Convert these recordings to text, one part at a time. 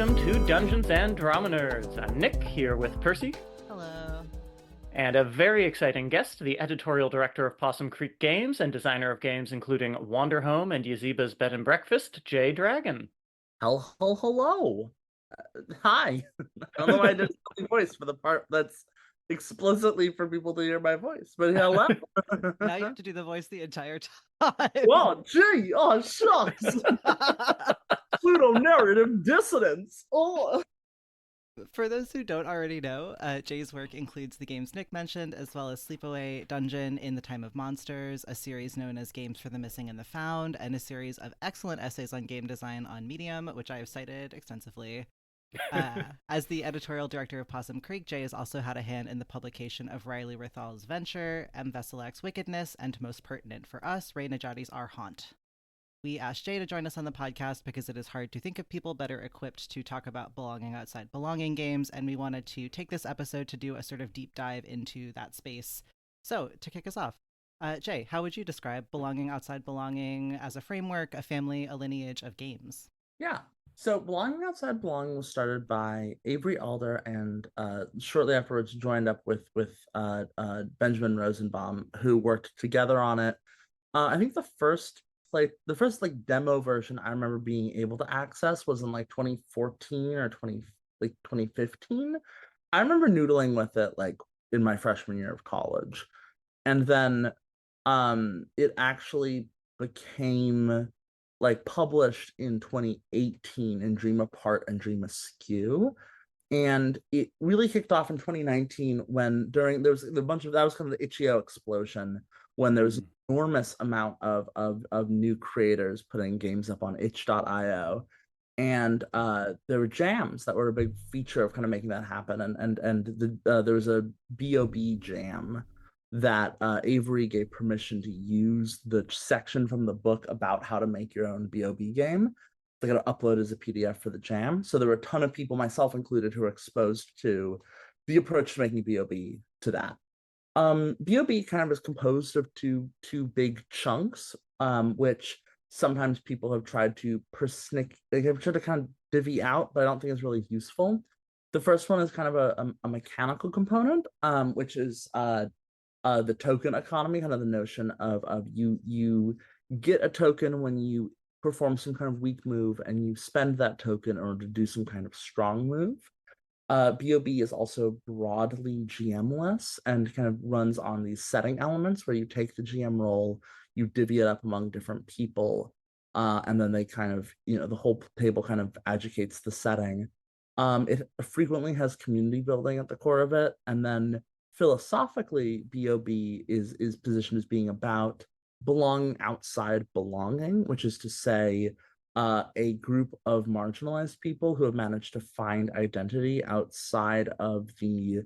welcome to Dungeons and Drama Nerds. I'm Nick, here with Percy. Hello. And a very exciting guest, the editorial director of Possum Creek Games and designer of games including Wander Home and Yazeba's Bed and Breakfast, Jay Dragon. Hello. Hi. I don't know why I did a voice for the part that's explicitly for people to hear my voice, but hello. Now you have to do the voice the entire time. Whoa, gee, oh shucks. Pseudo narrative dissonance. Oh. For those who don't already know, Jay's work includes the games Nick mentioned, as well as Sleepaway Dungeon in the Time of Monsters, a series known as Games for the Missing and the Found, and a series of excellent essays on game design on Medium, which I have cited extensively. As the editorial director of Possum Creek, Jay has also had a hand in the publication of Riley Rithal's Venture, M. Veselak's Wickedness, and most pertinent for us, Ray Nedjadi's Our Haunt. We asked Jay to join us on the podcast because it is hard to think of people better equipped to talk about belonging outside belonging games, and we wanted to take this episode to do a sort of deep dive into that space. So, to kick us off, Jay, how would you describe belonging outside belonging as a framework, a family, a lineage of games? Yeah. So Belonging Outside Belonging was started by Avery Alder and shortly afterwards joined up with Benjamin Rosenbaum, who worked together on it. I think the first demo version I remember being able to access was in 2014 or 2015. I remember noodling with it in my freshman year of college. And then it actually became published in 2018 in Dream Apart and Dream Askew. And it really kicked off in 2019 when there was a bunch of, that was kind of the itch.io explosion, when there was an enormous amount of new creators putting games up on itch.io. And there were jams that were a big feature of kind of making that happen. And there was a BOB jam that Avery gave permission to use the section from the book about how to make your own BOB game. They got to upload as a PDF for the jam. So there were a ton of people, myself included, who were exposed to the approach to making BOB to that. BOB kind of is composed of two big chunks, which sometimes people have tried to they have tried to kind of divvy out, but I don't think it's really useful. The first one is kind of a mechanical component, which is the token economy, kind of the notion of you get a token when you perform some kind of weak move, and you spend that token in order to do some kind of strong move. BOB is also broadly GM-less and kind of runs on these setting elements where you take the GM role, you divvy it up among different people, and then they kind of, the whole table kind of adjudicates the setting. It frequently has community building at the core of it, and then philosophically, BOB is positioned as being about belonging outside belonging, which is to say, a group of marginalized people who have managed to find identity outside of the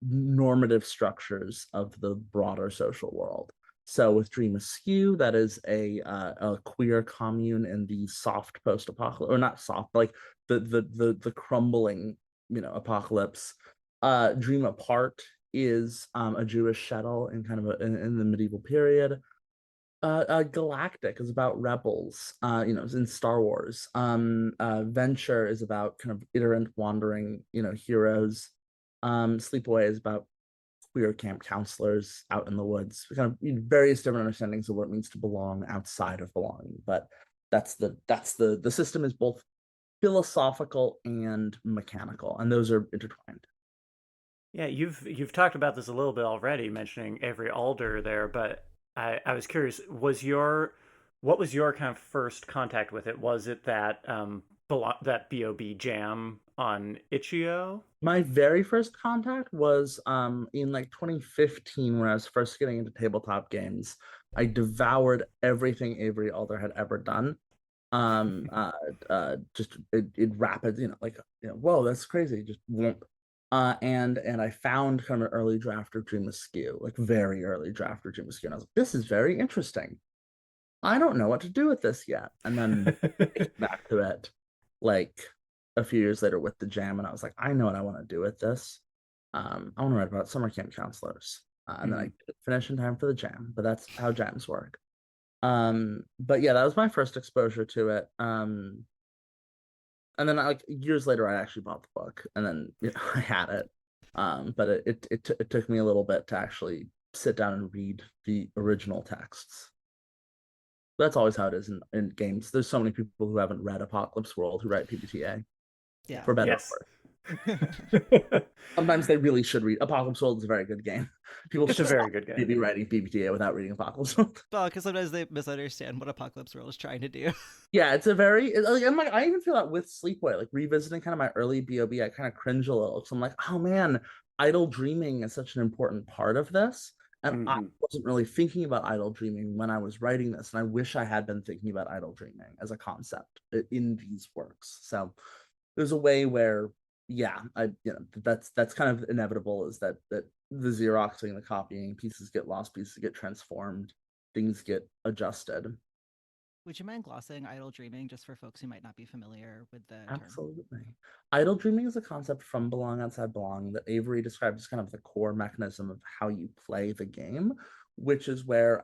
normative structures of the broader social world. So with Dream Askew, that is a queer commune in the soft post-apocalypse, or not soft, the crumbling, apocalypse. Dream Apart is a Jewish shtetl in kind of in the medieval period. Galactic is about rebels, in Star Wars. Venture is about kind of iterant wandering, heroes. Sleepaway is about queer camp counselors out in the woods. Kind of various different understandings of what it means to belong outside of belonging. But that's the system is both philosophical and mechanical, and those are intertwined. Yeah, you've talked about this a little bit already, mentioning Avery Alder there, but I was curious, what was your kind of first contact with it? Was it that that BOB jam on itch.io? My very first contact was in 2015, when I was first getting into tabletop games. I devoured everything Avery Alder had ever done. Just it rapid, whoa, that's crazy. Just won't. And I found kind of an early draft of Dream Askew, very early draft of Dream Askew, and I was like, this is very interesting. I don't know what to do with this yet. And then back to it a few years later with the jam, and I was like, I know what I want to do with this. I want to write about summer camp counselors. And then I didn't finish in time for the jam, but that's how jams work. But yeah, that was my first exposure to it. And then like years later, I actually bought the book, and then I had it. But it took me a little bit to actually sit down and read the original texts. That's always how it is in games. There's so many people who haven't read Apocalypse World who write PBTA, Yeah. for better or Yes. worse. Sometimes they really should read. Apocalypse World is a very good game. People It's a should very not good game. be writing PBTA without reading Apocalypse World. Well, because sometimes they misunderstand what Apocalypse World is trying to do. Yeah, it's a very like I'm like I even feel that with Sleepaway, like revisiting kind of my early BOB, I kind of cringe a little. So I'm like, oh man, idle dreaming is such an important part of this. And I Hmm. wasn't really thinking about idle dreaming when I was writing this. And I wish I had been thinking about idle dreaming as a concept in these works. So there's a way where, yeah, that's kind of inevitable, is that the Xeroxing, the copying, pieces get lost, pieces get transformed, things get adjusted. Would you mind glossing idle dreaming just for folks who might not be familiar with the term? Absolutely. Idle dreaming is a concept from Belong Outside Belong that Avery describes as kind of the core mechanism of how you play the game, which is where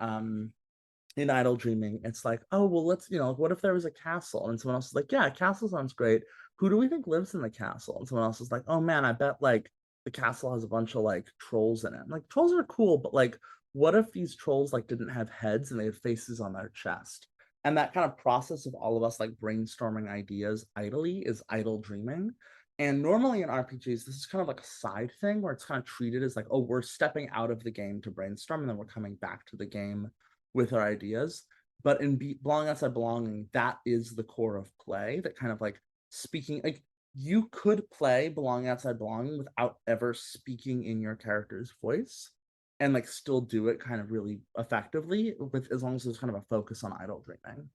in idle dreaming, it's like, oh, well, let's, what if there was a castle? And someone else is like, yeah, a castle sounds great. Who do we think lives in the castle? And someone else is like, oh man, I bet like the castle has a bunch of like trolls in it. I'm like, trolls are cool, but like, what if these trolls like didn't have heads and they had faces on their chest? And that kind of process of all of us like brainstorming ideas idly is idle dreaming. And normally in RPGs, this is kind of like a side thing where it's kind of treated as like, oh, we're stepping out of the game to brainstorm and then we're coming back to the game with our ideas. But in Belonging Outside Belonging, that is the core of play, that kind of like speaking, like you could play Belonging Outside Belonging without ever speaking in your character's voice and like still do it kind of really effectively, with as long as there's kind of a focus on idle dreaming.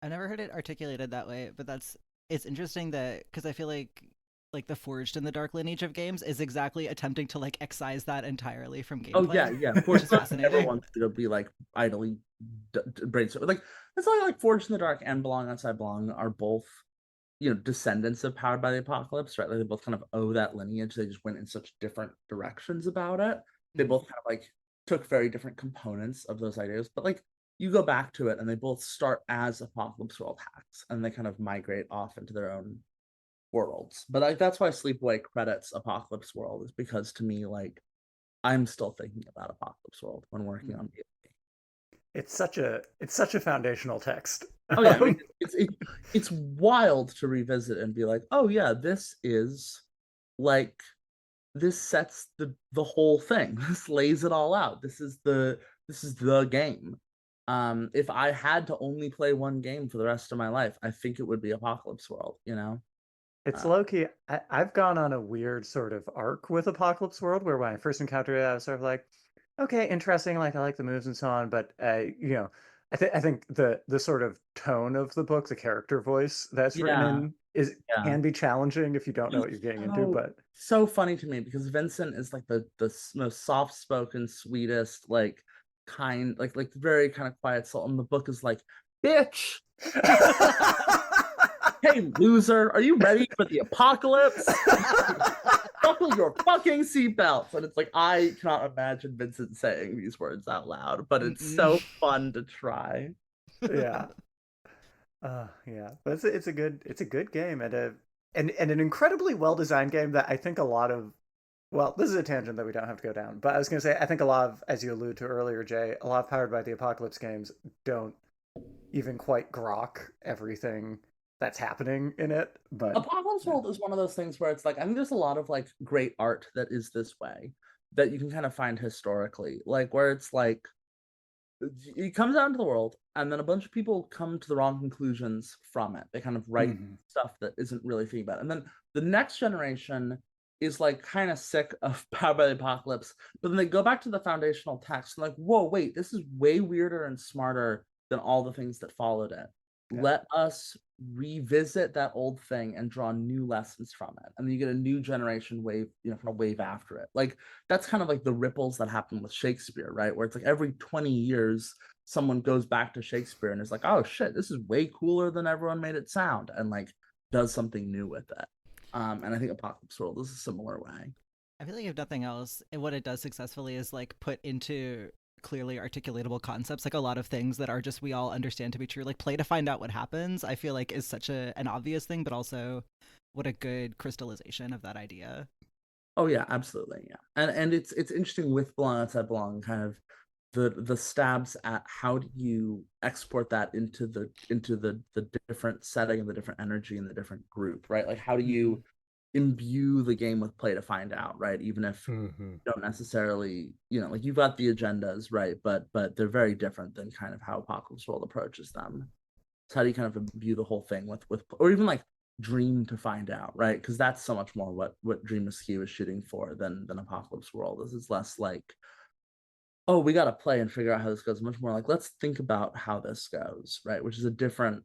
I never heard it articulated that way, but it's interesting that because I feel like the Forged in the Dark lineage of games is exactly attempting to like excise that entirely from Oh gameplay, yeah. which Forge is never fascinating. wants to be like idly brainstorm. Like it's like Forged in the Dark and Belong Outside Belong are both descendants of Powered by the Apocalypse, right? Like they both kind of owe that lineage. They just went in such different directions about it. They Mhm. both kind of like took very different components of those ideas, but like you go back to it and they both start as Apocalypse World hacks and they kind of migrate off into their own worlds. But like that's why Sleepaway credits Apocalypse World, is because to me, like I'm still thinking about Apocalypse World when working on it. It's such a foundational text. Oh yeah, I mean it's wild to revisit and be like, oh yeah, this is like this sets the whole thing. This lays it all out. This is the game. If I had to only play one game for the rest of my life, I think it would be Apocalypse World. It's Uh, low key. I've gone on a weird sort of arc with Apocalypse World where when I first encountered it, I was sort of like, okay, interesting. Like I like the moves and so on, but I think the sort of tone of the book, the character voice that's written yeah, in, is yeah. can be challenging if you don't know what you're It's getting into. so But so funny to me because Vincent is like the most soft spoken, sweetest, like kind, like very kind of quiet soul. And the book is like, bitch, hey loser, are you ready for the apocalypse? Buckle your fucking seatbelts. And it's like I cannot imagine Vincent saying these words out loud, but it's Mm-mm. so fun to try. yeah, yeah. But it's a good game and an incredibly well designed game that I think a lot of well, this is a tangent that we don't have to go down. But I was going to say, I think a lot of, as you alluded to earlier, Jay, a lot of Powered by the Apocalypse games don't even quite grok everything that's happening in it. But Apocalypse yeah. World is one of those things where it's like I think there's a lot of like great art that is this way that you can kind of find historically, like where it's like it comes out into the world and then a bunch of people come to the wrong conclusions from it. They kind of write Mhm. stuff that isn't really thinking about it. And then the next generation is like kind of sick of Power by the Apocalypse, but then they go back to the foundational text and like, whoa, wait, this is way weirder and smarter than all the things that followed it. Yeah. Let us revisit that old thing and draw new lessons from it. And then you get a new generation wave, kind of wave after it. Like that's kind of like the ripples that happen with Shakespeare, right? Where it's like every 20 years, someone goes back to Shakespeare and is like, oh shit, this is way cooler than everyone made it sound, and like does something new with it. And I think Apocalypse World is a similar way. I feel like if nothing else, what it does successfully is like put into clearly articulatable concepts, like a lot of things that are just we all understand to be true, like play to find out what happens, I feel like is such an obvious thing, but also what a good crystallization of that idea. Oh yeah, absolutely. Yeah. And it's interesting with Belong Outside Belong, kind of the stabs at how do you export that into the different setting and the different energy and the different group, right? Like how do you imbue the game with play to find out, right? Even if you don't necessarily, like you've got the agendas, right? But they're very different than kind of how Apocalypse World approaches them. So how do you kind of imbue the whole thing with or even like dream to find out, right? Because that's so much more what Dream Askew is shooting for than Apocalypse World is. It's less like, oh, we got to play and figure out how this goes. Much more like, let's think about how this goes, right? Which is a different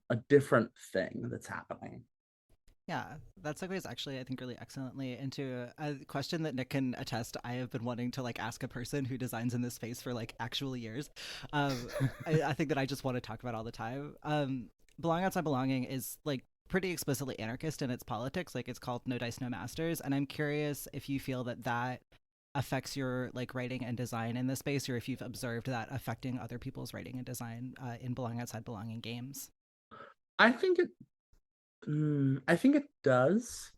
thing that's happening. Yeah, that segues actually, I think, really excellently into a question that Nick can attest. I have been wanting to like ask a person who designs in this space for like actual years. Um, I think that I just want to talk about all the time. Belong Outside Belonging is like pretty explicitly anarchist in its politics. Like it's called No Dice, No Masters, and I'm curious if you feel that that affects your like writing and design in this space, or if you've observed that affecting other people's writing and design in Belong Outside Belonging games. I think it I think it does.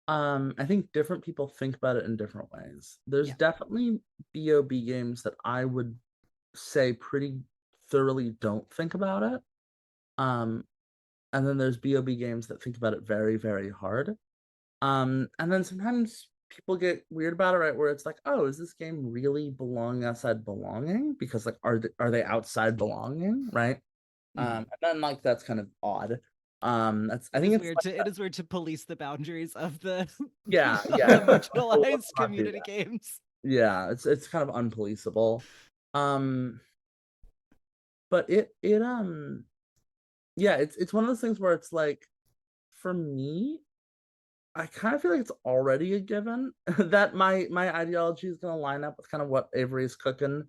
I think different people think about it in different ways. There's Yeah. definitely BOB games that I would say pretty thoroughly don't think about it. Um, and then there's BOB games that think about it very, very hard. And then sometimes people get weird about it, right? Where it's like, oh, is this game really belong outside belonging? Because like, are they outside belonging, right? Mm-hmm. And then like that's kind of odd. That's I It think is it's weird like to police the boundaries of the yeah, of the yeah. We'll marginalized not do community that. games. Yeah, it's kind of unpoliceable. Um, but yeah, it's one of those things where it's like for me, I kind of feel like it's already a given that my ideology is going to line up with kind of what Avery's cooking.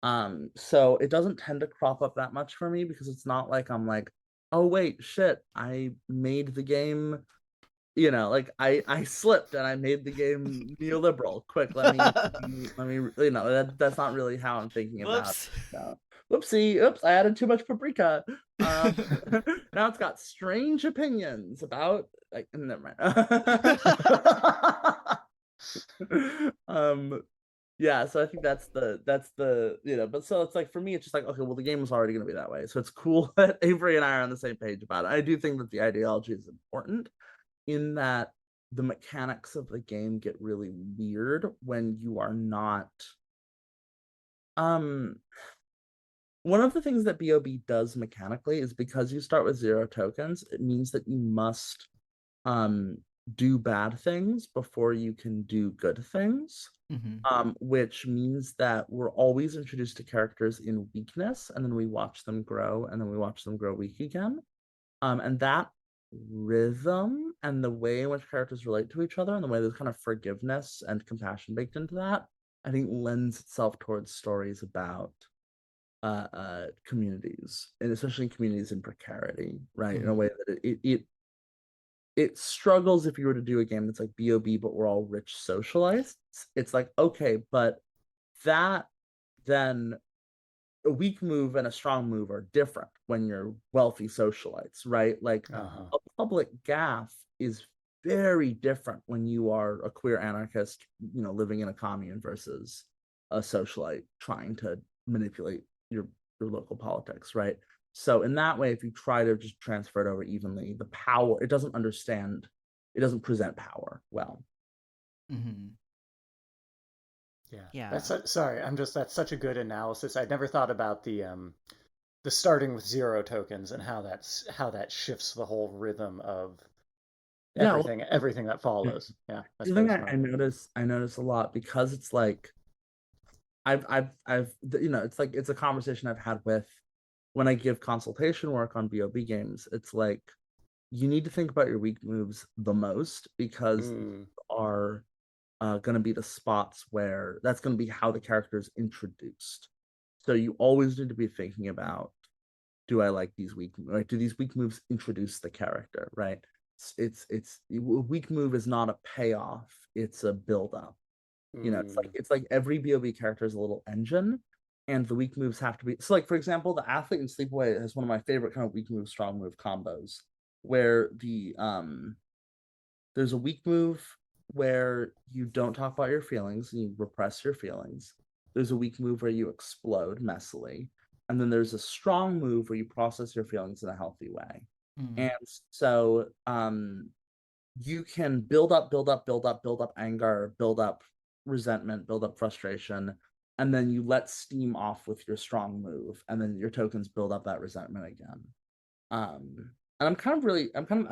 So it doesn't tend to crop up that much for me because it's not like I'm like, oh wait, shit, I made the game, like I slipped and I made the game neoliberal. Quick, that's not really how I'm thinking about Whoops. it. No. Whoopsie, oops, I added too much paprika. Um, now it's got strange opinions about like never mind. Yeah, so I think that's the but so it's like for me it's just like okay, well the game was already going to be that way, so it's cool that Avery and I are on the same page about it. I do think that the ideology is important in that the mechanics of the game get really weird when you are not um one of the things that BOB does mechanically is because you start with 0 tokens, it means that you must um do bad things before you can do good things. Mm-hmm. Which means that we're always introduced to characters in weakness, and then we watch them grow, and then we watch them grow weak again. And that rhythm and the way in which characters relate to each other, and the way there's kind of forgiveness and compassion baked into that, I think lends itself towards stories about communities, and especially communities in precarity, right? In a Mm-hmm. way that it struggles if you were to do a game that's like BOB, but we're all rich socialites. It's like, okay, but that then a weak move and a strong move are different when you're wealthy socialites, right? Like Uh-huh. a public gaff is very different when you are a queer anarchist, living in a commune versus a socialite trying to manipulate your local politics, right? So in that way, if you try to just transfer it over evenly, the power it doesn't present power well. Mm-hmm. Yeah. Yeah. Sorry, that's such a good analysis. I'd never thought about the starting with 0 tokens and how that shifts the whole rhythm of Yeah, well, everything that follows. Yeah, that's the very thing smart. I notice a lot because it's like I've it's like it's a conversation I've had with when I give consultation work on BOB games. It's like you need to think about your weak moves the most because Mm. are going to be the spots where that's going to be how the character is introduced. So you always need to be thinking about, do I like these weak, like do these weak moves introduce the character, right? It's a weak move is not a payoff, it's a build up. It's like Mm. every BOB character is a little engine, and the weak moves have to be so. Like for example, the athlete in Sleepaway has one of my favorite kind of weak move, strong move combos, where there's a weak move where you don't talk about your feelings and you repress your feelings. There's a weak move where you explode messily. And then there's a strong move where you process your feelings in a healthy way. Mm. And so you can build up, build up, build up, build up anger, build up resentment, build up frustration, and then you let steam off with your strong move, and then your tokens build up that resentment again. And I'm kind of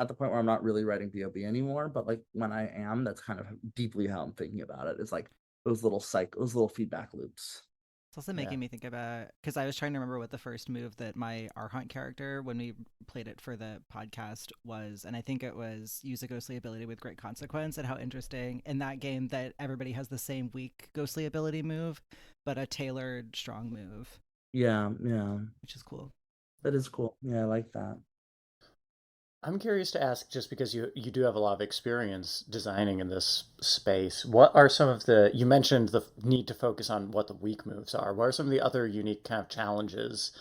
at the point where I'm not really writing BOB anymore, but like when I am, that's kind of deeply how I'm thinking about it. It's like those little feedback loops. It's also Yeah. making me think about, because I was trying to remember what the first move that my Arhunt character, when we played it for the podcast, was, and I think it was use a ghostly ability with great consequence, and how interesting in that game that everybody has the same weak ghostly ability move, but a tailored strong move, Yeah, yeah. which is cool. That is cool. Yeah, I like that. I'm curious to ask, just because you do have a lot of experience designing in this space, what are some of the, you mentioned the need to focus on what the weak moves are. What are some of the other unique kind of challenges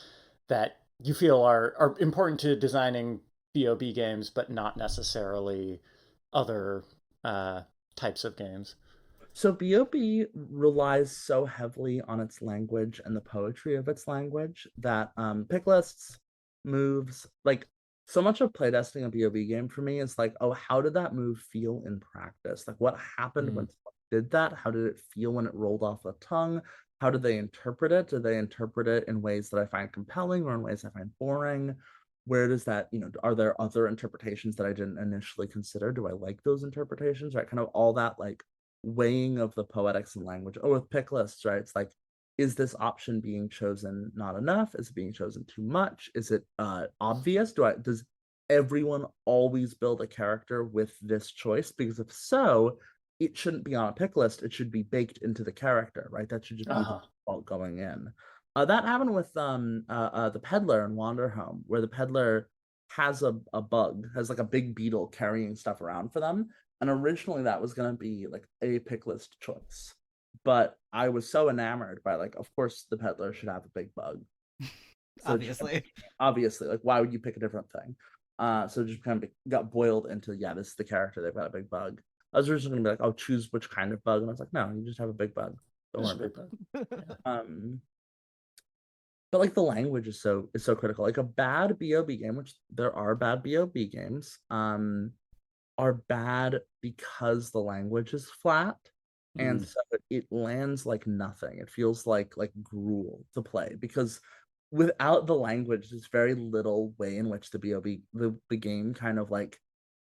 that you feel are important to designing BOB games, but not necessarily other types of games? So BOB relies so heavily on its language and the poetry of its language that pick lists, moves, like so much of playtesting a BOB game for me is like, oh, how did that move feel in practice? Like what happened Mm. when someone did that? How did it feel when it rolled off the tongue? How did they interpret it? Did they interpret it in ways that I find compelling or in ways I find boring? Where does that, are there other interpretations that I didn't initially consider? Do I like those interpretations? Right? Kind of all that like weighing of the poetics and language. Oh, with pick lists, right? It's like, is this option being chosen not enough? Is it being chosen too much? Is it obvious? Does everyone always build a character with this choice? Because if so, it shouldn't be on a pick list. It should be baked into the character, right? That should just be Uh-huh. default going in. That happened with the peddler in Wanderhome, where the peddler has a bug, has like a big beetle carrying stuff around for them, and originally that was going to be like a pick list choice. But I was so enamored by like, of course the peddler should have a big bug. So just Obviously. obviously, like why would you pick a different thing? So it just kind of got boiled into, yeah, this is the character, they've got a big bug. I was originally gonna be like, oh, choose which kind of bug, and I was like, no, you just have a big bug. Don't This worry is a about big bug. Yeah. it. But like the language is so critical. Like a bad BOB game, which there are bad BOB games, are bad because the language is flat, and Mm. so it lands like nothing. It feels like gruel to play because without the language, there's very little way in which the BOB the game kind of like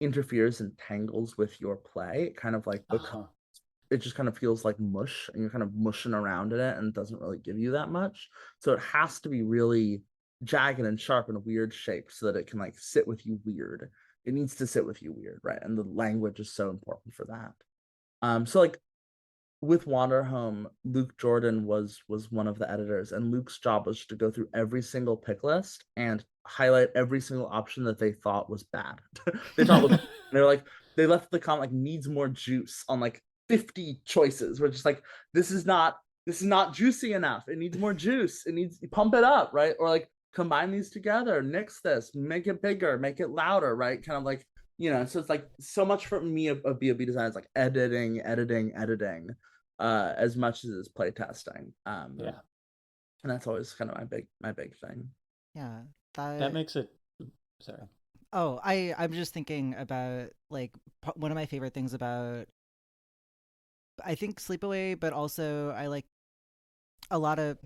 interferes and tangles with your play. It kind of like becomes, Uh-huh. it just kind of feels like mush, and you're kind of mushing around in it, and it doesn't really give you that much. So it has to be really jagged and sharp in a weird shape so that it can like sit with you weird. It needs to sit with you weird, right? And the language is so important for that. So like with Wanderhome, Luke Jordan was one of the editors, and Luke's job was to go through every single pick list and highlight every single option that they thought was bad. They thought was they're like they left the comment like needs more juice on like 50 choices. We're just like, this is not juicy enough. It needs more juice. It needs pump it up, right? Or like combine these together, nix this, make it bigger, make it louder, right? Kind of like, so it's like so much for me of BOB design is like editing as much as it's play testing. Yeah. And that's always kind of my big thing. Yeah. That That makes it, sorry. Oh, I'm just thinking about like one of my favorite things about, I think, Sleepaway, but also I like a lot of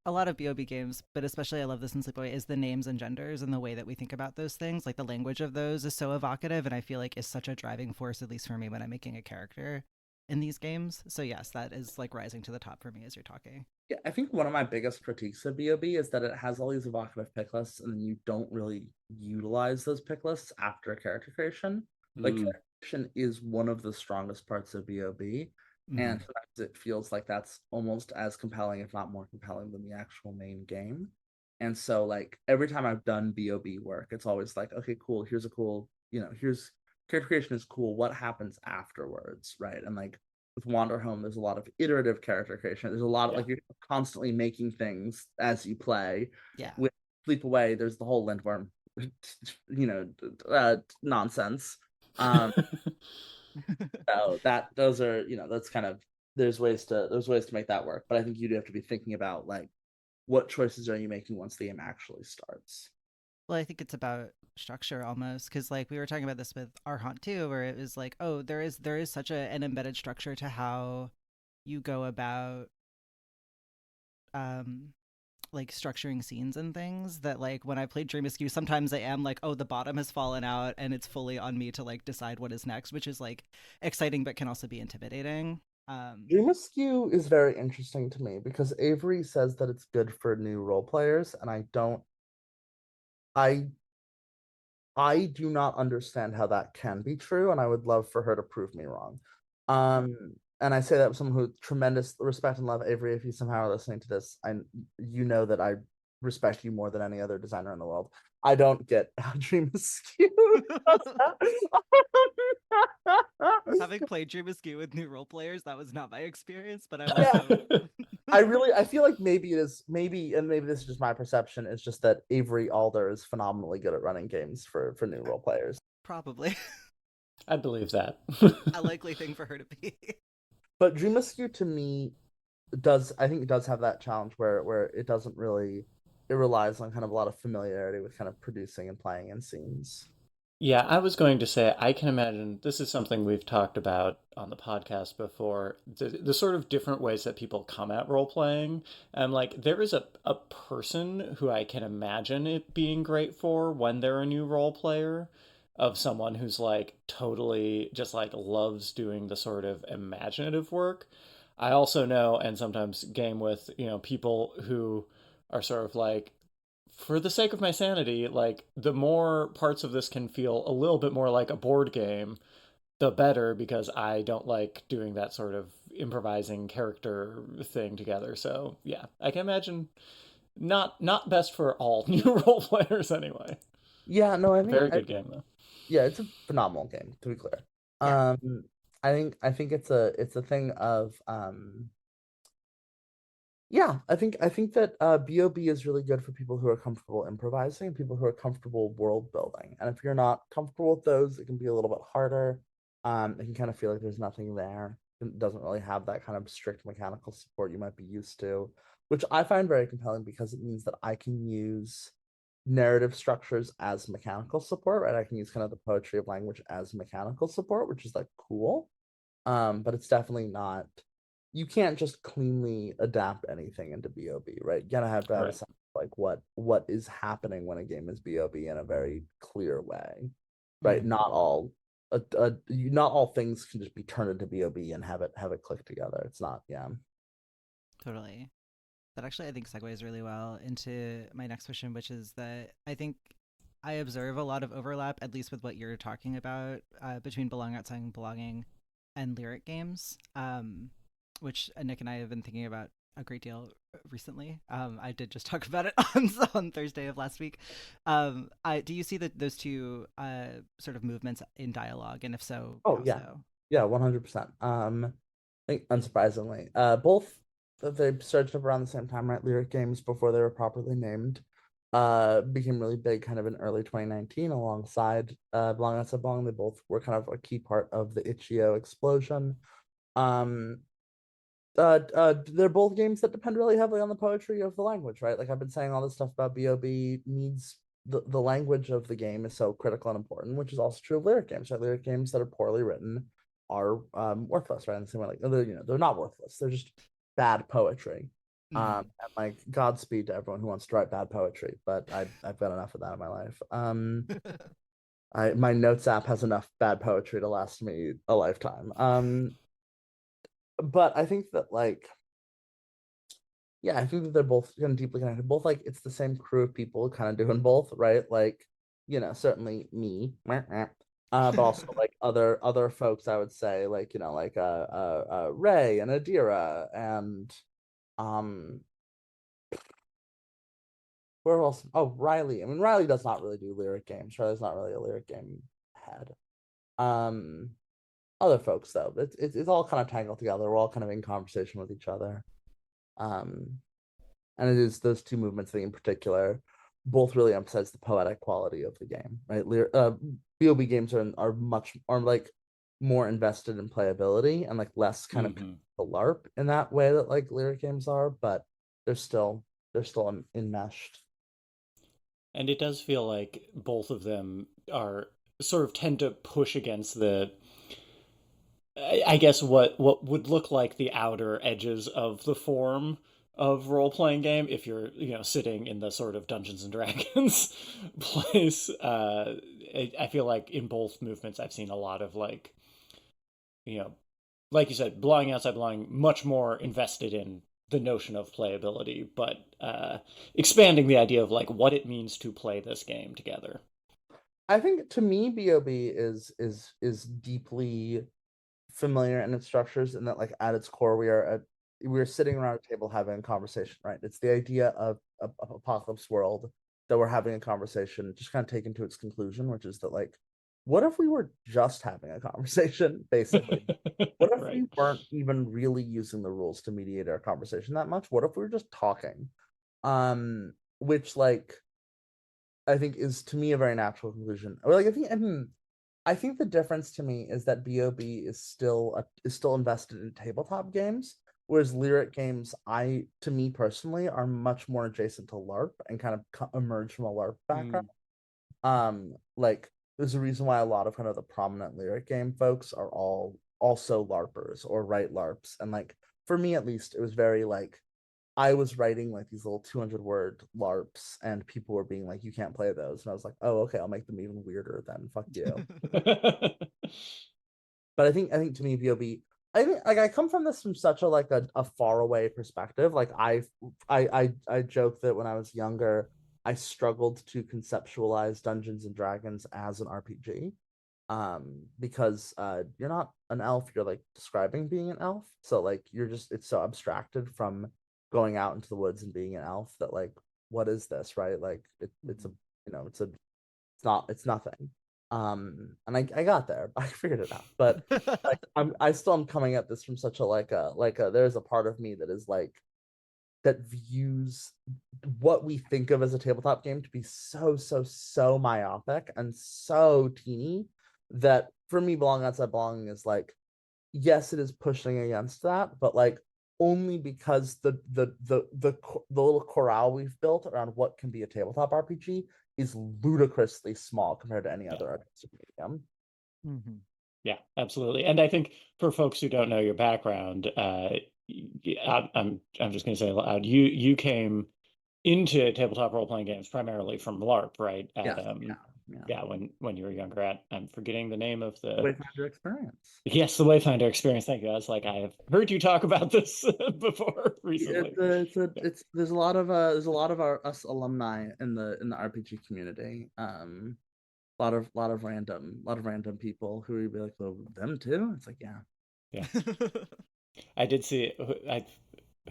BOB games, but especially I love this in Sleepaway, is the names and genders and the way that we think about those things. Like the language of those is so evocative, and I feel like is such a driving force, at least for me, when I'm making a character in these games. So yes, that is like rising to the top for me as you're talking. Yeah, I think one of my biggest critiques of BOB is that it has all these evocative pick lists, and then you don't really utilize those pick lists after character creation. Like Mm. character creation is one of the strongest parts of BOB, and Mm. sometimes it feels like that's almost as compelling, if not more compelling, than the actual main game. And so, like every time I've done BOB work, it's always like, okay, cool. Here's character creation is cool. What happens afterwards, right? And like with Wanderhome, there's a lot of iterative character creation. There's a lot of Yeah. like you're constantly making things as you play. Yeah. With Sleep Away, there's the whole Lindworm, nonsense. So those are, that's kind of, there's ways to make that work. But I think you do have to be thinking about like what choices are you making once the game actually starts. Well, I think it's about structure almost, because like we were talking about this with our haunt too, where it was like, oh, there is such an embedded structure to how you go about um like structuring scenes and things, that like when I played Dream Askew, sometimes I am like, oh, the bottom has fallen out and it's fully on me to like decide what is next, which is like exciting but can also be intimidating. Dream Askew is very interesting to me because Avery says that it's good for new role players, and I I do not understand how that can be true, and I would love for her to prove me wrong. And I say that with someone who tremendous respect and love. Avery, if you somehow are listening to this, you know that I respect you more than any other designer in the world. I don't get how Dream Askew does that. Having played Dream Askew with new role players, that was not my experience, but I'm Yeah. also I feel like maybe it is, and maybe this is just my perception. It's just that Avery Alder is phenomenally good at running games for new role players. probably I believe that. a likely thing for her to be. But Dream Askew to me does, I think it does have that challenge where it doesn't really, it relies on kind of a lot of familiarity with kind of producing and playing in scenes. Yeah, I was going to say, I can imagine this is something we've talked about on the podcast before, the sort of different ways that people come at role playing. And like, there is a person who I can imagine it being great for when they're a new role player, of someone who's like totally just like loves doing the sort of imaginative work. I also know, and sometimes game with, people who are sort of like, for the sake of my sanity, like the more parts of this can feel a little bit more like a board game, the better, because I don't like doing that sort of improvising character thing together. So yeah, I can imagine not best for all new role players anyway. Yeah, no, Very good game though. yeah, it's a phenomenal game, to be clear. Yeah. I think it's a thing of yeah, I think that BOB is really good for people who are comfortable improvising, people who are comfortable world building. And if you're not comfortable with those, it can be a little bit harder. It can kind of feel like there's nothing there. It doesn't really have that kind of strict mechanical support you might be used to, which I find very compelling because it means that I can use narrative structures as mechanical support, right? I can use kind of the poetry of language as mechanical support, which is like cool. But it's definitely not, you can't just cleanly adapt anything into BOB, right? You gotta have to have a Right. sense of like what is happening when a game is BOB in a very clear way, right? Mm, Not all things can just be turned into BOB and have it click together. It's not, yeah. totally. That actually, I think, segues really well into my next question, which is that I think I observe a lot of overlap, at least with what you're talking about, between belonging outside and belonging and lyric games, which Nick and I have been thinking about a great deal recently. I did just talk about it on Thursday of last week. Do you see those two sort of movements in dialogue, and if so, Oh how yeah, so? yeah, 100%. I think unsurprisingly, both they started up around the same time, right? Lyric games before they were properly named, became really big kind of in early 2019 alongside Belong Outside Belong. They both were kind of a key part of the itch.io explosion. Um, they're both games that depend really heavily on the poetry of the language, right? Like I've been saying all this stuff about BOB needs the language of the game is so critical and important, which is also true of lyric games, right? Lyric games that are poorly written are worthless, right? In the same way, like they're not worthless, they're just bad poetry. Mm. And like Godspeed to everyone who wants to write bad poetry, but I've got enough of that in my life. My notes app has enough bad poetry to last me a lifetime. But I think that like yeah, I think that they're both kind of deeply connected. Both like it's the same crew of people kind of doing both, right? Like, certainly me, but also like other folks. I would say like like Ray and Adira and um where else? Oh, Riley. I mean, Riley does not really do lyric games. Riley's not really a lyric game head. Um, other folks though. It's all kind of tangled together. We're all kind of in conversation with each other. Um, and it is those two movements, I think, in particular, both really emphasize the poetic quality of the game, right? BOB games are like more invested in playability and like less kind of the LARP in that way that like lyric games are, but they're still enmeshed. And it does feel like both of them are sort of tend to push against the, I guess, what would look like the outer edges of the form of role playing game if you're sitting in the sort of Dungeons and Dragons place. I feel like in both movements I've seen a lot of like you know like you said, belonging outside belonging, much more invested in the notion of playability, but expanding the idea of like what it means to play this game together. I think to me, BOB is deeply familiar in its structures, and that like at its core we are sitting around a table having a conversation, right? It's the idea of a apocalypse world that we're having a conversation, just kind of taken to its conclusion, which is that like, what if we were just having a conversation, basically? What if Right. we weren't even really using the rules to mediate our conversation that much? What if we were just talking? Which like I think is to me a very natural conclusion. Or like I think the difference to me is that BOB is still invested in tabletop games, whereas lyric games, to me personally, are much more adjacent to LARP and kind of emerge from a LARP background. Mm. Like there's a reason why a lot of kind of the prominent lyric game folks are all also LARPers or write LARPs, and like for me at least, it was very like I was writing like these little 200-word LARPs, and people were being like, "You can't play those," and I was like, "Oh, okay, I'll make them even weirder then. Fuck you." But I think to me, VOB, I think like I come from this from such a far away perspective. Like I joke that when I was younger, I struggled to conceptualize Dungeons and Dragons as an RPG. Because you're not an elf, you're like describing being an elf. So like it's so abstracted from going out into the woods and being an elf that like what is this, right? Like it's a it's nothing. And I got there. I figured it out. But like I still am coming at this from such a there's a part of me that is like that views what we think of as a tabletop game to be so myopic and so teeny that for me belonging outside belonging is like, yes, it is pushing against that, but like only because the little corral we've built around what can be a tabletop RPG is ludicrously small compared to any Yeah. other artistic medium. Mm-hmm. Yeah, absolutely. And I think for folks who don't know your background, I'm just going to say it loud. You came into tabletop role playing games primarily from LARP, right? Yes, yeah. Yeah, when you were younger at, I'm forgetting the name of the. Wayfinder experience. Yes, the Wayfinder experience. Thank you. I was like, I have heard you talk about this before recently. There's a lot of our us alumni in the RPG community. A lot of random people who would be like, well, them too. It's like, yeah. Yeah, I did see.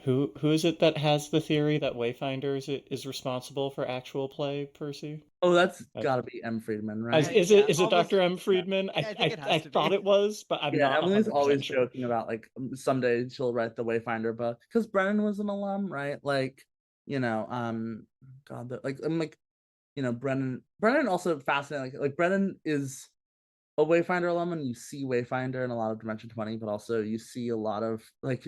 Who is it that has the theory that Wayfinder is responsible for actual play, Percy? Oh, that's I, got to be M. Friedman, right? Yeah, is it almost. Dr. M. Yeah, Friedman? yeah, I think it has I to thought be. it was, but I'm Yeah, not Emily's always 100% sure. joking about like someday she'll write the Wayfinder book because Brennan was an alum, right? Like, God, like I'm like, Brennan also fascinating. Like Brennan is a Wayfinder alum, and you see Wayfinder in a lot of Dimension 20, but also you see a lot of like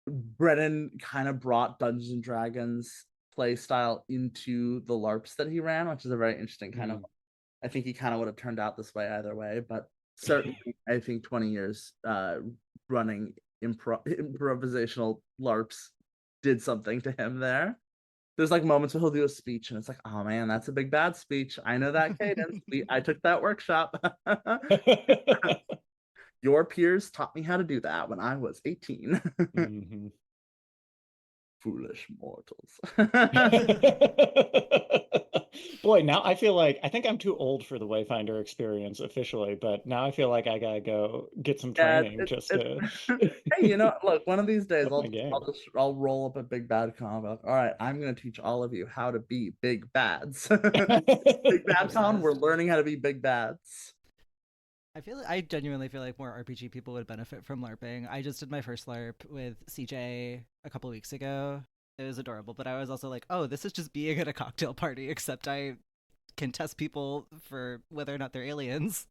Brennan kind of brought Dungeons and Dragons play style into the LARPs that he ran, which is a very interesting kind of. Mm. I think he kind of would have turned out this way either way, but certainly I think 20 years running improvisational LARPs did something to him there. There's like moments where he'll do a speech and it's like, oh man, that's a big bad speech. I know that cadence. I took that workshop. Your peers taught me how to do that when I was 18. Hmm. Foolish mortals. Boy, now I feel like I think I'm too old for the Wayfinder experience officially, but now I feel like I gotta go get some Yeah, training just it's to hey, look, one of these days up my game. I'll roll up a big bad con. All right, I'm gonna teach all of you how to be big bads. Big bad con, we're Obsessed. learning how to be big bads. I genuinely feel like more RPG people would benefit from LARPing. I just did my first LARP with CJ a couple weeks ago. It was adorable, but I was also like, oh, this is just being at a cocktail party, except I can test people for whether or not they're aliens.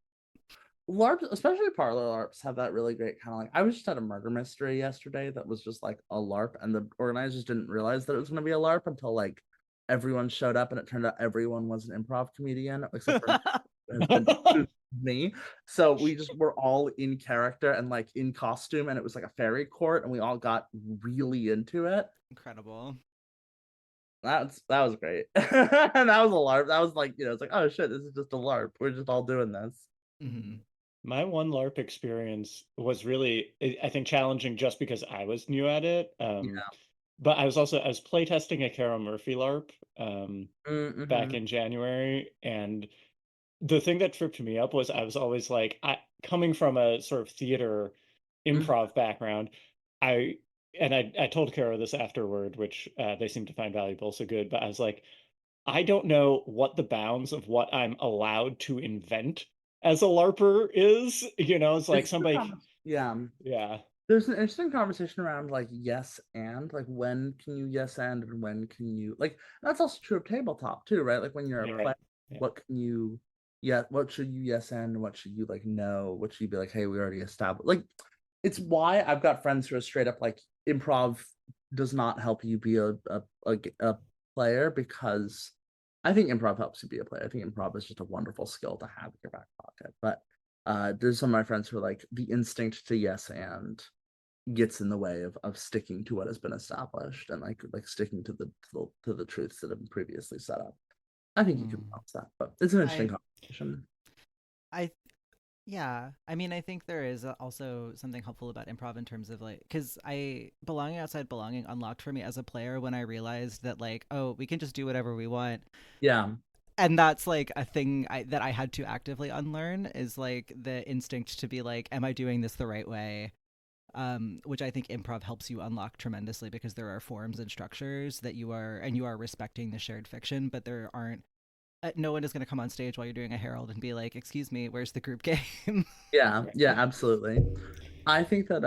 LARPs, especially parlor LARPs, have that really great kind of like. I was just at a murder mystery yesterday that was just like a LARP, and the organizers didn't realize that it was going to be a LARP until like everyone showed up, and it turned out everyone was an improv comedian except for has been me. So we just were all in character and like in costume, and it was like a fairy court, and we all got really into it. Incredible. That was great. And that was a LARP. That was like, it's like, oh shit, this is just a LARP. We're just all doing this. Mm-hmm. My one LARP experience was really, I think, challenging just because I was new at it. But I was playtesting a Cara Murphy LARP back in January, and the thing that tripped me up was I was always like, coming from a sort of theater improv background, I told Kara this afterward, which they seemed to find valuable, so good. But I was like, I don't know what the bounds of what I'm allowed to invent as a LARPer is. It's like somebody, yeah. There's an interesting conversation around like yes and like when can you yes and when can you like that's also true of tabletop too, right? Like when you're a player, what can you what should you yes and what should you like no? What should you be like, hey, we already established like it's why I've got friends who are straight up like improv does not help you be a player because I think improv helps you be a player. I think improv is just a wonderful skill to have in your back pocket. But there's some of my friends who are like the instinct to yes and gets in the way of sticking to what has been established and like sticking to the truths that have been previously set up. I think you can balance that, but it's an interesting conversation. Yeah, I mean, I think there is also something helpful about improv in terms of like, because belonging outside belonging unlocked for me as a player when I realized that like, oh, we can just do whatever we want. Yeah. And that's like a thing that I had to actively unlearn is like the instinct to be like, am I doing this the right way? Which I think improv helps you unlock tremendously because there are forms and structures that you are respecting the shared fiction, but there aren't no one is going to come on stage while you're doing a herald and be like, excuse me, where's the group game? Yeah, absolutely. I think that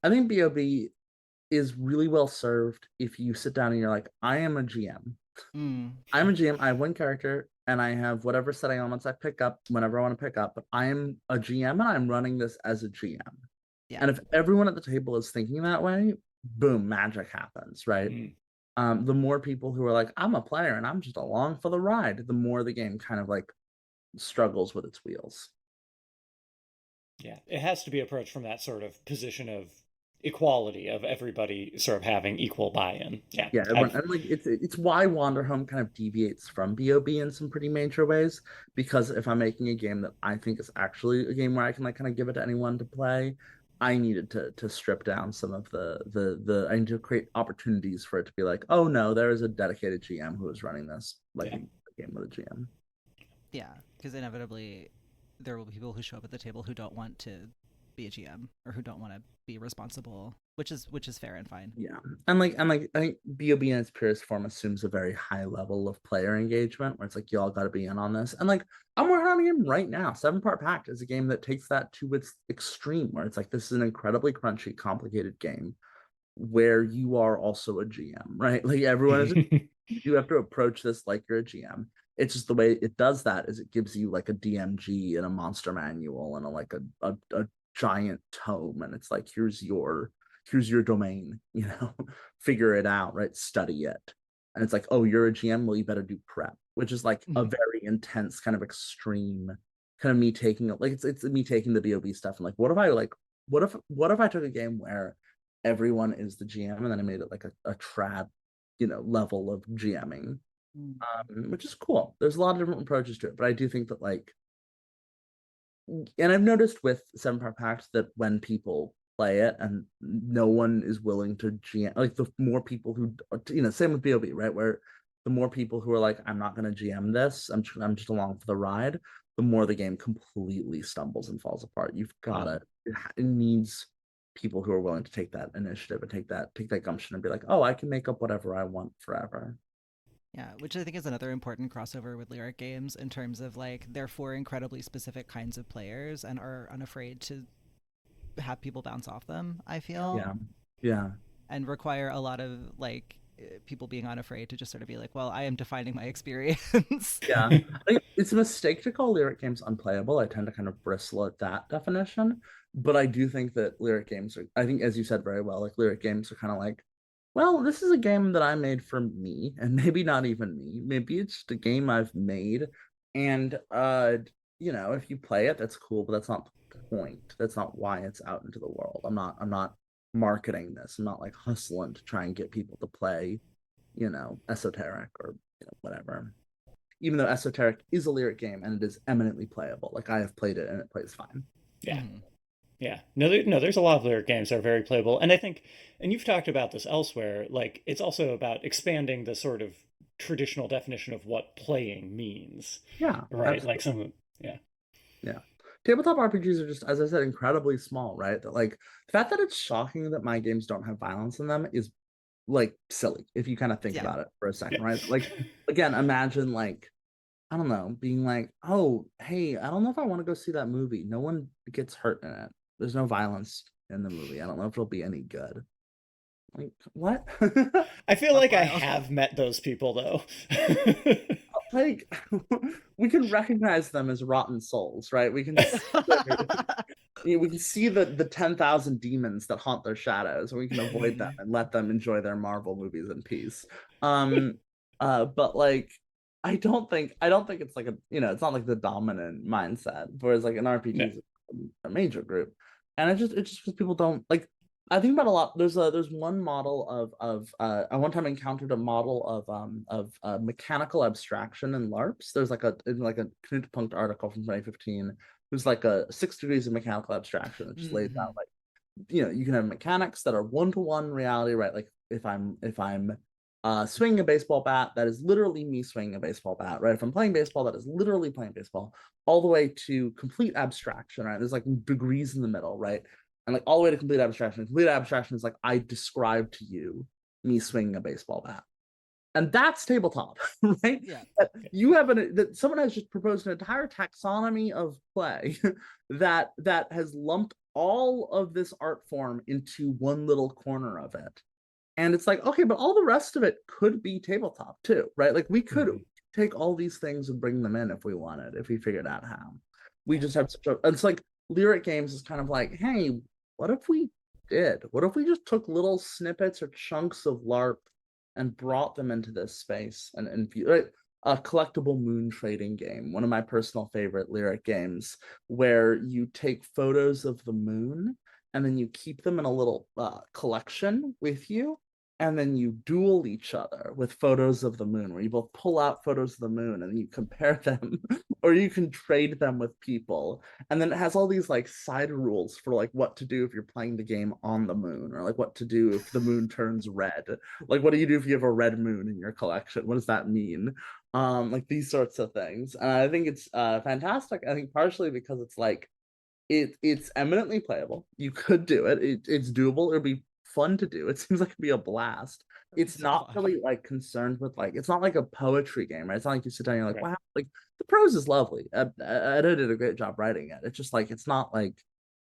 I think BOB is really well served if you sit down and you're like, I am a GM. I'm a GM. I have one character and I have whatever setting elements I pick up whenever I want to pick up, but I'm a GM and I'm running this as a GM. Yeah. And if everyone at the table is thinking that way, boom, magic happens, right? The more people who are like, I'm a player and I'm just along for the ride, the more the game kind of like struggles with its wheels. Yeah, it has to be approached from that sort of position of equality of everybody sort of having equal buy-in. Yeah, and like it's why Wanderhome kind of deviates from BOB in some pretty major ways, because if I'm making a game that I think is actually a game where I can like kind of give it to anyone to play, I needed to strip down some of the I need to create opportunities for it to be like, oh no, there is a dedicated GM who is running this like a game with a GM. Yeah, because inevitably there will be people who show up at the table who don't want to be a GM or who don't want to be responsible, which is fair and fine. Yeah, and like I think BOB in its purest form assumes a very high level of player engagement, where it's like you all got to be in on this. And like I'm working on a game right now. 7-Part Pact is a game that takes that to its extreme, where it's like this is an incredibly crunchy, complicated game where you are also a GM, right? Like everyone is. You have to approach this like you're a GM. It's just the way it does that is it gives you like a DMG and a monster manual and a giant tome, and it's like here's your domain, figure it out, right? Study it. And it's like, oh, you're a GM, well, you better do prep, which is like a very intense kind of extreme kind of me taking like it's me taking the BOB stuff and like what if I took a game where everyone is the GM and then I made it like a trad level of GMing, which is cool. There's a lot of different approaches to it, but I do think that like, and I've noticed with 7-Part Pact that when people play it and no one is willing to GM, like the more people who, same with BOB, right? Where the more people who are like, I'm not going to GM this, I'm just along for the ride, the more the game completely stumbles and falls apart. You've got it needs people who are willing to take that initiative and take that gumption and be like, oh, I can make up whatever I want forever. Yeah, which I think is another important crossover with lyric games in terms of like they're for incredibly specific kinds of players and are unafraid to have people bounce off them, I feel, Yeah. Yeah. and require a lot of like people being unafraid to just sort of be like, well, I am defining my experience. Yeah. I think it's a mistake to call lyric games unplayable. I tend to kind of bristle at that definition. But I do think that lyric games are, I think, as you said very well, like lyric games are kind of like, well, this is a game that I made for me, and maybe not even me. Maybe it's just a game I've made. And if you play it, that's cool, but that's not the point. That's not why it's out into the world. I'm not marketing this. I'm not like hustling to try and get people to play, esoteric or whatever, even though Esoteric is a lyric game and it is eminently playable. Like I have played it and it plays fine. Yeah. Mhm. Yeah. No, no, there's a lot of lyric games that are very playable. And I think, and you've talked about this elsewhere, like it's also about expanding the sort of traditional definition of what playing means, Yeah, right? Like absolutely. some, yeah. Yeah. Tabletop RPGs are just, as I said, incredibly small, right? That like the fact that it's shocking that my games don't have violence in them is like silly if you kind of think Yeah. about it for a second, Yeah. right? Like again, imagine like, I don't know, being like, oh, hey, I don't know if I want to go see that movie. No one gets hurt in it. There's no violence in the movie. I don't know if it'll be any good. Like, what? I feel Buck like I wild. have met those people though. Like we can recognize them as rotten souls, right? We can see the 10,000 demons that haunt their shadows, and we can avoid them and let them enjoy their Marvel movies in peace. Um, but like I don't think it's like it's not like the dominant mindset, whereas like an RPG No. is a major group, and it's just because people don't like. I think about a lot. There's one model of I one time encountered a model of mechanical abstraction in LARPs. There's like a Knut article from 2015. Who's like a 6 degrees of mechanical abstraction that just lays out Mhm. like you can have mechanics that are one-to-one reality, right? Like if I'm swinging a baseball bat, that is literally me swinging a baseball bat, right? If I'm playing baseball, that is literally playing baseball, all the way to complete abstraction, right? There's like degrees in the middle, right? And like all the way to complete abstraction. Complete abstraction is like I describe to you me swinging a baseball bat, and that's tabletop, right? Yeah. That that someone has just proposed an entire taxonomy of play that has lumped all of this art form into one little corner of it. And it's like, okay, but all the rest of it could be tabletop too, right? Like we could Mhm. take all these things and bring them in if we wanted, if we figured out how. We Yeah. just have such a, it's like lyric games is kind of like, hey, what if we did? What if we just took little snippets or chunks of LARP and brought them into this space and right? A collectible moon trading game, one of my personal favorite lyric games, where you take photos of the moon and then you keep them in a little collection with you, and then you duel each other with photos of the moon, where you both pull out photos of the moon and you compare them, or you can trade them with people. And then it has all these like side rules for like what to do if you're playing the game on the moon, or like what to do if the moon turns red. Like, what do you do if you have a red moon in your collection? What does that mean? Like these sorts of things. And I think it's fantastic. I think partially because it's like it's eminently playable. You could do it. It's doable. It'd be fun to do. It seems like it'd be a blast. That'd be It's so not fun. really like concerned with like it's not like a poetry game, right? It's not like you sit down and you're like, Right. wow, like the prose is lovely. Ed did a great job writing it. It's just like it's not like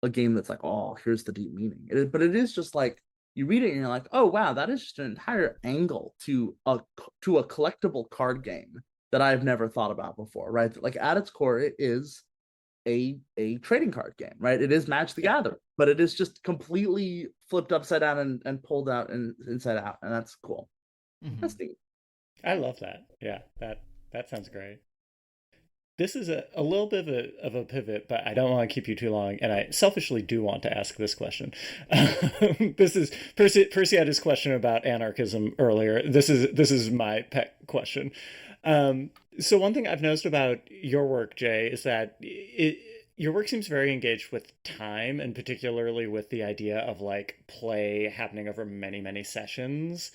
a game that's like, oh, here's the deep meaning. But it is just like you read it and you're like, oh wow, that is just an entire angle to a collectible card game that I've never thought about before, right? Like at its core, it is a trading card game, right? It is Magic the Yeah. Gathering, but it is just completely flipped upside down and pulled out and inside out, and that's cool. That's Mhm. neat. I love that. Yeah. That sounds great. This is a little bit of a pivot, but I don't want to keep you too long, and I selfishly do want to ask this question. This is Percy had his question about anarchism earlier. This is my pet question. So one thing I've noticed about your work, Jay, is that your work seems very engaged with time, and particularly with the idea of like play happening over many sessions.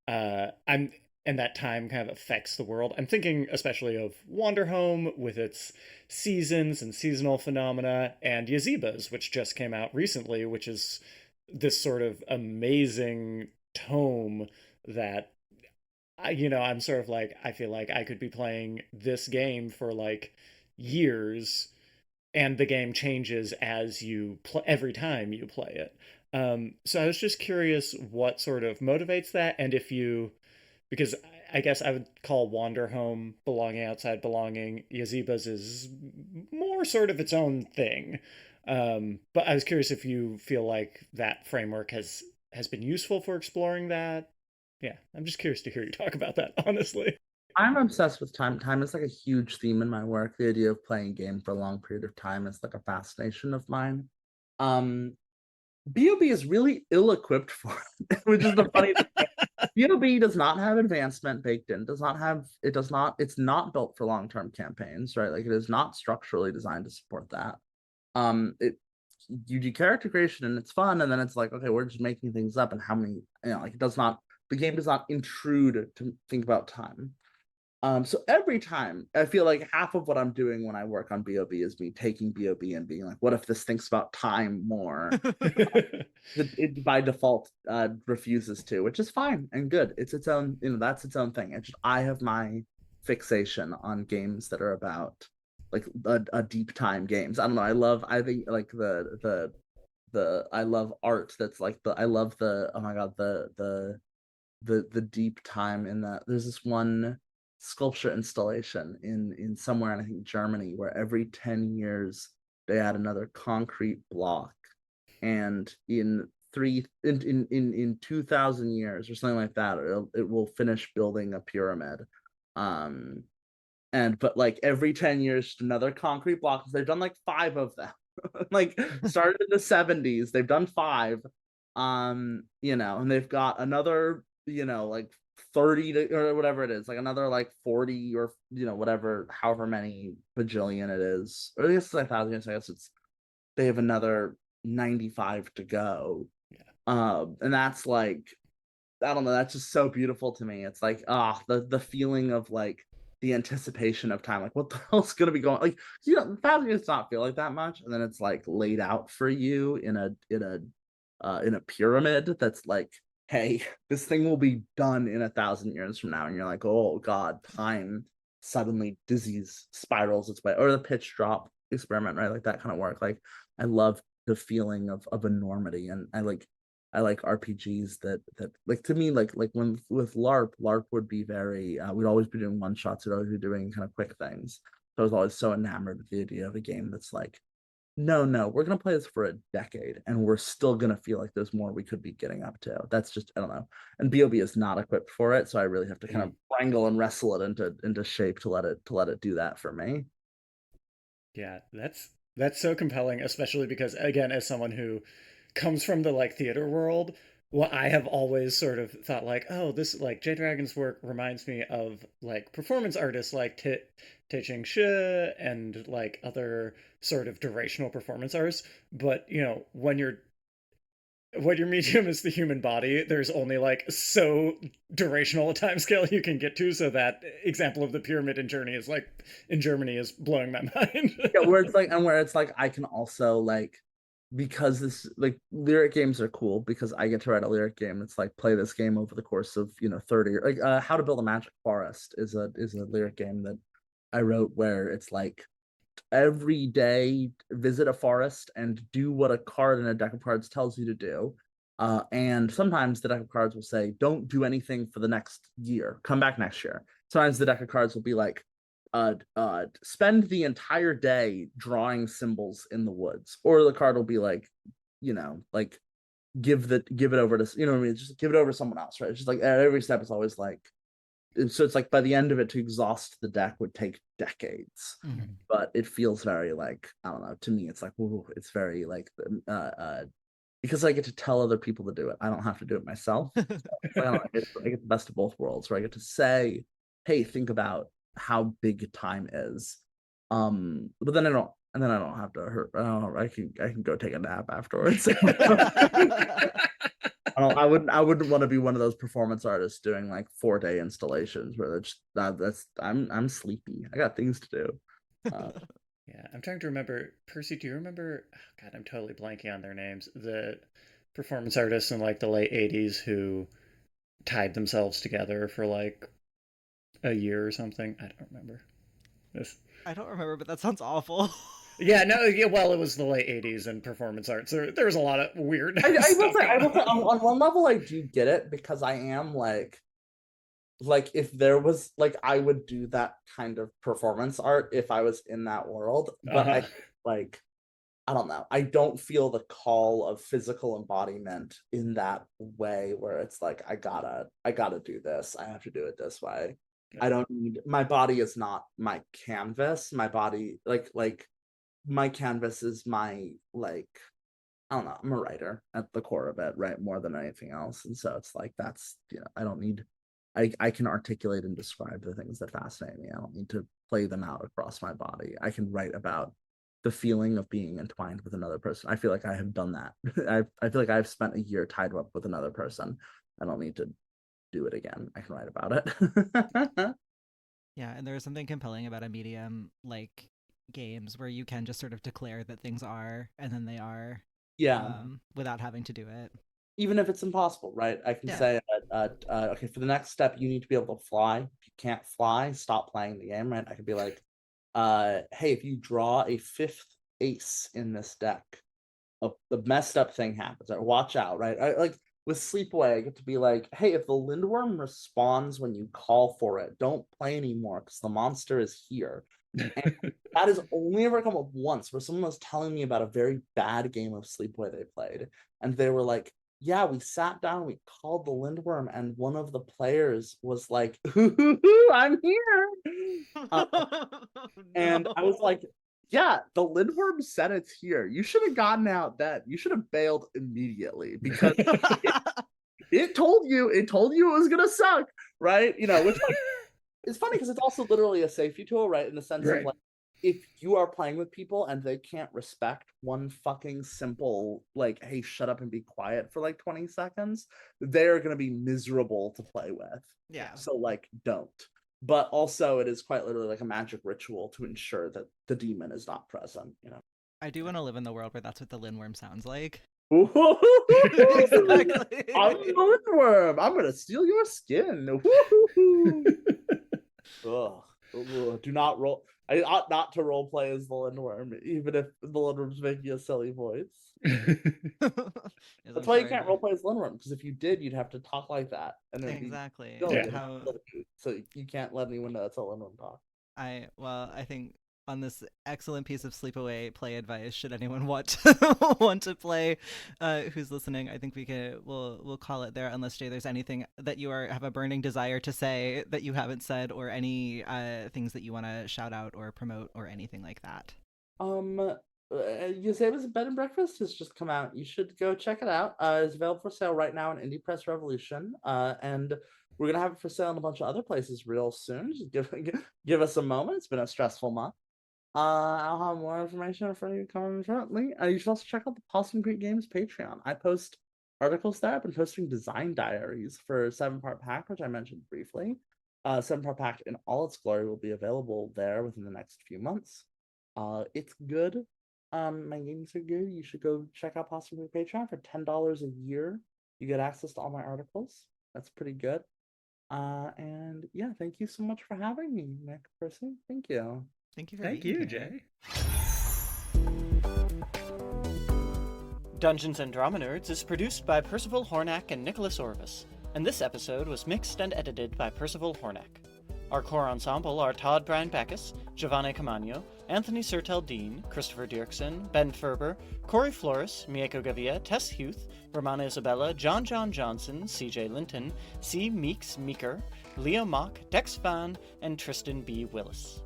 I'm and that time kind of affects the world. I'm thinking especially of Wanderhome with its seasons and seasonal phenomena, and Yazibas, which just came out recently, which is this sort of amazing tome that I'm sort of like, I feel like I could be playing this game for like years, and the game changes as you play every time you play it. So I was just curious what sort of motivates that, and if you, because I guess I would call Wanderhome belonging outside belonging. Yaziba's is more sort of its own thing. But I was curious if you feel like that framework has been useful for exploring that. Yeah, I'm just curious to hear you talk about that, honestly. I'm obsessed with time. Time is like a huge theme in my work. The idea of playing a game for a long period of time is like a fascination of mine. Um, BOB is really ill-equipped for it, which is the funny thing. BOB does not have advancement baked in, it's not built for long-term campaigns, right? Like it is not structurally designed to support that. It you do character creation and it's fun, and then it's like, okay, we're just making things up, and how many, like it does not, the game does not intrude to think about time. So every time I feel like half of what I'm doing when I work on BOB is me taking BOB and being like, what if this thinks about time more? It by default refuses to, which is fine and good. It's its own, that's its own thing. It's just, I have my fixation on games that are about like a deep time games. I don't know. I think like I love art that's like I love the, oh my god, the deep time in that. There's this one sculpture installation in somewhere in I think Germany where every 10 years they add another concrete block, and in 2000 years or something like that, it will finish building a pyramid. um and but like every 10 years another concrete block, they've done like five of them. Like started in the 70s, they've done five. And they've got another, like 30 to, or whatever it is, like another like 40 or whatever, however many bajillion it is, or I guess it's like 1,000 years. I guess it's they have another 95 to go. Yeah. And that's like, I don't know, that's just so beautiful to me. It's like, the feeling of like the anticipation of time, like what the hell's gonna be going, like, 1,000 years does not feel like that much, and then it's like laid out for you in a pyramid that's like, hey, this thing will be done in 1,000 years from now, and you're like, oh god, time suddenly disease spirals its way, or the pitch drop experiment, right? Like that kind of work. Like I love the feeling of enormity, and I like RPGs that like, to me, like when with LARP would be very, we'd always be doing one shots, we'd always be doing kind of quick things. So I was always so enamored with the idea of a game that's like, no, we're gonna play this for a decade, and we're still gonna feel like there's more we could be getting up to. That's just, I don't know. And BOB is not equipped for it, so I really have to kind of wrangle and wrestle it into shape to let it do that for me. Yeah, that's so compelling, especially because again, as someone who comes from the like theater world, what I have always sort of thought like, oh, this like J Dragon's work reminds me of like performance artists like Te Shi and like other sort of durational performance artists. But when your medium is the human body, there's only like so durational a time scale you can get to. So that example of the pyramid in Germany is blowing my mind. Yeah, where it's like, and where it's like, I can also like, because this, like, lyric games are cool because I get to write a lyric game. It's like, play this game over the course of 30, like How to Build a Magic Forest is a lyric game that I wrote, where it's like every day visit a forest and do what a card in a deck of cards tells you to do. And sometimes the deck of cards will say, don't do anything for the next year, come back next year. Sometimes the deck of cards will be like, spend the entire day drawing symbols in the woods, or the card will be like, like give it over to, what I mean, just give it over to someone else, right? It's just like at every step it's always like, so it's like by the end of it, to exhaust the deck would take decades. Mhm. But it feels very like, I don't know, to me it's like, ooh, it's very like, because I get to tell other people to do it, I don't have to do it myself. So I don't know, I get the best of both worlds, where I get to say, hey, think about how big time is. But then I don't have to hurt. I can go take a nap afterwards. I wouldn't want to be one of those performance artists doing like 4-day installations where they're just, that's I'm sleepy. I got things to do. Yeah, I'm trying to remember. Percy, do you remember? Oh, God, I'm totally blanking on their names. The performance artists in like the late '80s who tied themselves together for like a year or something. I don't remember. This. I don't remember, but that sounds awful. Yeah, no, yeah. Well, it was the late '80s and performance arts. There was a lot of weird I will stuff say, going on one level, I do get it because I am like if there was like I would do that kind of performance art if I was in that world, but Uh-huh. like I don't know. I don't feel the call of physical embodiment in that way where it's like I gotta do this. I have to do it this way. I don't need my body is not my canvas. My body like my canvas is my like I don't know. I'm a writer at the core of it, right? More than anything else. And so it's like that's I don't need I can articulate and describe the things that fascinate me. I don't need to play them out across my body. I can write about the feeling of being entwined with another person. I feel like I have done that. I feel like I've spent a year tied up with another person. I don't need to do it again. I can write about it. Yeah, and there's something compelling about a medium like games where you can just sort of declare that things are and then they are, Yeah. without having to do it. Even if it's impossible, right? I can Yeah. say, okay, for the next step, you need to be able to fly. If you can't fly, stop playing the game, right? I could be like, hey, if you draw a fifth ace in this deck, the messed up thing happens. Right? Watch out, right? Like with Sleepaway, I get to be like, hey, if the Lindworm responds when you call for it, don't play anymore because the monster is here. And that has only ever come up once where someone was telling me about a very bad game of Sleepaway they played. And they were like, yeah, we sat down, we called the Lindworm, and one of the players was like, I'm here. And I was like, yeah, the Lindworm said it's here. You should have gotten out then. You should have bailed immediately because it told you it was gonna suck, right? Which like it's funny because it's also literally a safety tool, right? In the sense of Right. like if you are playing with people and they can't respect one fucking simple like, hey, shut up and be quiet for like 20 seconds, they're gonna be miserable to play with. Yeah. So like don't. But also it is quite literally like a magic ritual to ensure that the demon is not present, I do want to live in the world where that's what the Lindworm sounds like. Exactly. I'm Exactly. the Lindworm. I'm gonna steal your skin. Ugh. Ugh. Do not roll. I ought not to role play as the Lindworm, even if the Lindworm's making a silly voice. That's why you can't role play as Lindworm, because if you did, you'd have to talk like that, and it'd be Exactly. silly. Yeah. How So you can't let anyone know that's how Lindworm talk. I think on this excellent piece of sleepaway play advice, should anyone want to play, who's listening, I think we'll call it there. Unless Jay, there's anything that you have a burning desire to say that you haven't said, or any things that you want to shout out or promote or anything like that. Yoseba's Bed and Breakfast has just come out. You should go check it out. It's available for sale right now in Indie Press Revolution. And we're gonna have it for sale in a bunch of other places real soon. Just give us a moment. It's been a stressful month. I'll have more information for you coming shortly. You should also check out the Possum Creek Games Patreon. I post articles there. I've been posting design diaries for 7-part pack, which I mentioned briefly. 7-part pack in all its glory will be available there within the next few months. It's good. My games are good. You should go check out Possum Creek Patreon for $10 a year. You get access to all my articles. That's pretty good. And yeah, thank you so much for having me, Nick, Percy. Thank you. Thank you for Thank being you, here. Jay. Dungeons and Drama Nerds is produced by Percival, Hornak, and Nicholas Orvis, and this episode was mixed and edited by Percival, Hornak. Our core ensemble are Todd Backus, Jovane Caamano, Anthony Sertel Dean, Christopher Diercksen, Ben Ferber, Kory Flores, Mieko Gavia, Tess Huth, Romana Isabella, John Johnson, CJ Linton, C. Meaks Meaker, Leo Mock, Phan, and Tristan B. Willis.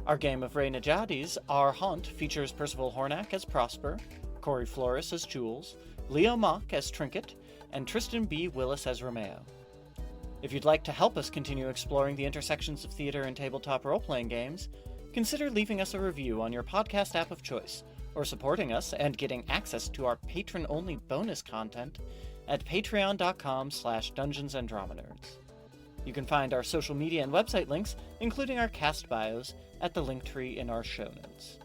Our game of Nedjadi's Our Haunt features Percival Hornak as Prosper, Kory Flores as Jules, Leo Mock as Trinket, and Tristan B. Willis as Romeo. If you'd like to help us continue exploring the intersections of theater and tabletop role-playing games, consider leaving us a review on your podcast app of choice, or supporting us and getting access to our patron-only bonus content at patreon.com/dungeonsanddramanerds. You can find our social media and website links, including our cast bios, at the link tree in our show notes.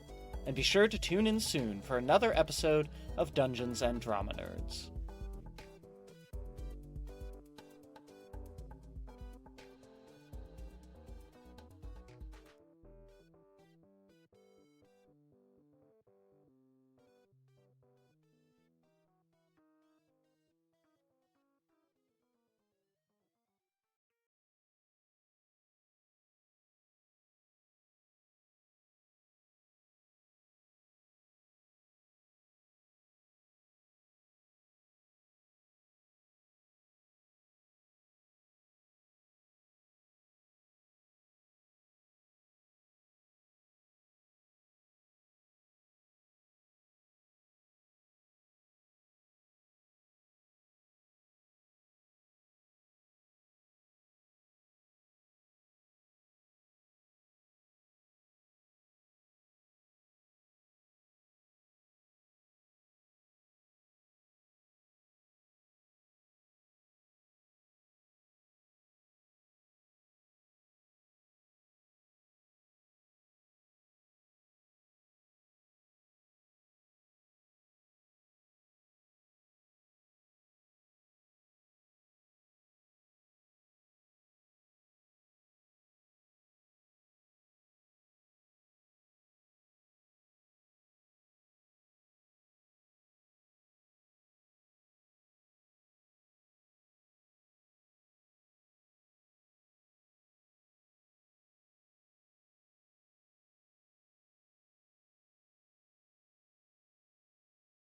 And be sure to tune in soon for another episode of Dungeons and Drama Nerds.